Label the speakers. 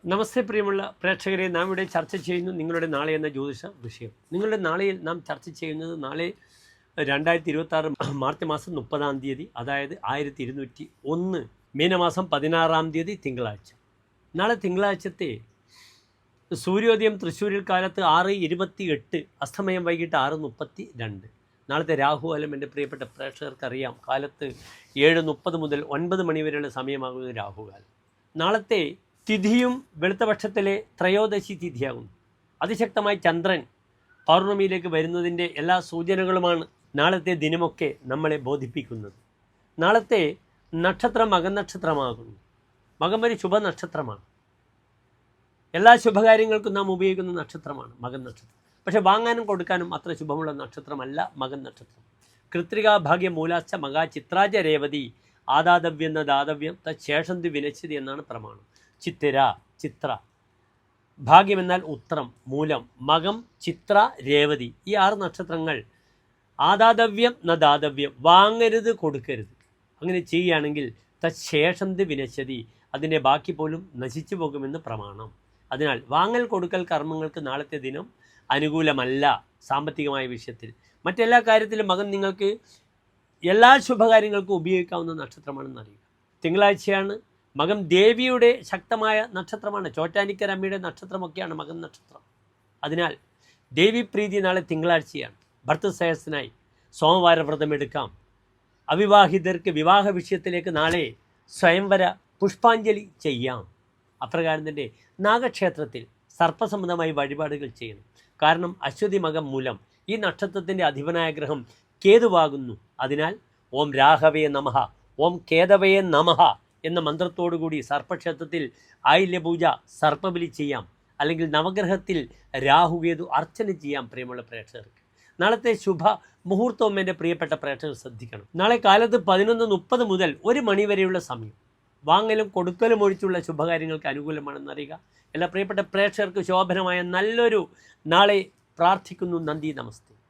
Speaker 1: നമസ്തേ പ്രിയമുള്ള പ്രേക്ഷകരെ, നാം ഇവിടെ ചർച്ച ചെയ്യുന്നു നിങ്ങളുടെ നാളെ എന്ന ജ്യോതിഷ വിഷയം. നിങ്ങളുടെ നാളെയിൽ നാം ചർച്ച ചെയ്യുന്നത് നാളെ 2026 മാർച്ച് മാസം 30 അതായത് 1201 മീനമാസം 16 തിങ്കളാഴ്ച. നാളെ തിങ്കളാഴ്ചത്തെ സൂര്യോദയം തൃശ്ശൂരിൽ കാലത്ത് 6:28, അസ്തമയം വൈകിട്ട് 6:32. നാളത്തെ രാഹുകാലം എൻ്റെ പ്രിയപ്പെട്ട പ്രേക്ഷകർക്കറിയാം, കാലത്ത് 7:30 മുതൽ 9 മണി വരെയുള്ള സമയമാകുന്നത് രാഹുകാലം. നാളത്തെ തിഥിയും വെളുത്തപക്ഷത്തിലെ ത്രയോദശി തിഥിയാകുന്നു. അതിശക്തമായി ചന്ദ്രൻ പൗർണമിയിലേക്ക് വരുന്നതിൻ്റെ എല്ലാ സൂചനകളുമാണ് നാളത്തെ ദിനമൊക്കെ നമ്മളെ ബോധിപ്പിക്കുന്നത്. നാളത്തെ നക്ഷത്രം മകൻ നക്ഷത്രമാകുന്നു. മകം ഒരു ശുഭനക്ഷത്രമാണ്. എല്ലാ ശുഭകാര്യങ്ങൾക്കും നാം ഉപയോഗിക്കുന്ന നക്ഷത്രമാണ് മകൻ നക്ഷത്രം. പക്ഷേ വാങ്ങാനും കൊടുക്കാനും അത്ര ശുഭമുള്ള നക്ഷത്രമല്ല മകൻ നക്ഷത്രം. കൃത്രിക ഭാഗ്യ മൂലാശ്ച മകാ ചിത്രാജ രേവതി ആദാതവ്യം എന്ന ദാതവ്യം തേഷന്തി വിനശ്യതി എന്നാണ് പ്രമാണം. ചിത്തിര, ചിത്ര. ഭാഗ്യം എന്നാൽ ഉത്രം, മൂലം, മകം, ചിത്ര, രേവതി. ഈ 6 നക്ഷത്രങ്ങൾ ആദാതവ്യം ന ദാതവ്യം, വാങ്ങരുത് കൊടുക്കരുത്. അങ്ങനെ ചെയ്യുകയാണെങ്കിൽ തേഷന്തി വിനശ്യതി, അതിൻ്റെ ബാക്കി പോലും നശിച്ചു പോകുമെന്ന് പ്രമാണം. അതിനാൽ വാങ്ങൽ കൊടുക്കൽ കർമ്മങ്ങൾക്ക് നാളത്തെ ദിനം അനുകൂലമല്ല. സാമ്പത്തികമായ വിഷയത്തിൽ മറ്റെല്ലാ കാര്യത്തിലും മകൻ നിങ്ങൾക്ക് എല്ലാ ശുഭകാര്യങ്ങൾക്കും ഉപയോഗിക്കാവുന്ന നക്ഷത്രമാണെന്ന് അറിയുക. തിങ്കളാഴ്ചയാണ്. മകം ദേവിയുടെ ശക്തമായ നക്ഷത്രമാണ്. ചോറ്റാനിക്കരമ്മയുടെ നക്ഷത്രമൊക്കെയാണ് മകൻ നക്ഷത്രം. അതിനാൽ ദേവീപ്രീതി നാളെ തിങ്കളാഴ്ചയാണ്. ഭർത്തൃശ്രേയസ്സിനായി സോമവാര വ്രതം എടുക്കാം. അവിവാഹിതർക്ക് വിവാഹ വിഷയത്തിലേക്ക് നാളെ സ്വയംവര പുഷ്പാഞ്ജലി ചെയ്യാം. അപ്രകാരം തന്നെ നാഗക്ഷേത്രത്തിൽ സർപ്പസംബന്ധമായി വഴിപാടുകൾ ചെയ്യണം. കാരണം അശ്വതി മകം മൂലം ഈ നക്ഷത്രത്തിൻ്റെ അധിപനായ ഗ്രഹം കേതുവാകുന്നു. അതിനാൽ ഓം രാഘവേ നമഃ, ഓം കേതവേ നമഃ എന്ന മന്ത്രത്തോടുകൂടി സർപ്പക്ഷേത്രത്തിൽ ആയില്യപൂജ, സർപ്പബലി ചെയ്യാം. അല്ലെങ്കിൽ നവഗ്രഹത്തിൽ രാഹുകേതു അർച്ചന ചെയ്യാം. പ്രിയമുള്ള പ്രേക്ഷകർക്ക് നാളത്തെ ശുഭ മുഹൂർത്തവും എൻ്റെ പ്രിയപ്പെട്ട പ്രേക്ഷകർ ശ്രദ്ധിക്കണം. നാളെ കാലത്ത് 11:30 മുതൽ 1 മണി വരെയുള്ള സമയം വാങ്ങലും കൊടുക്കലും ഒഴിച്ചുള്ള ശുഭകാര്യങ്ങൾക്ക് അനുകൂലമാണെന്നറിയുക. എല്ലാ പ്രിയപ്പെട്ട പ്രേക്ഷകർക്ക് ശോഭനമായ നല്ലൊരു നാളെ പ്രാർത്ഥിക്കുന്നു. നന്ദി, നമസ്തേ.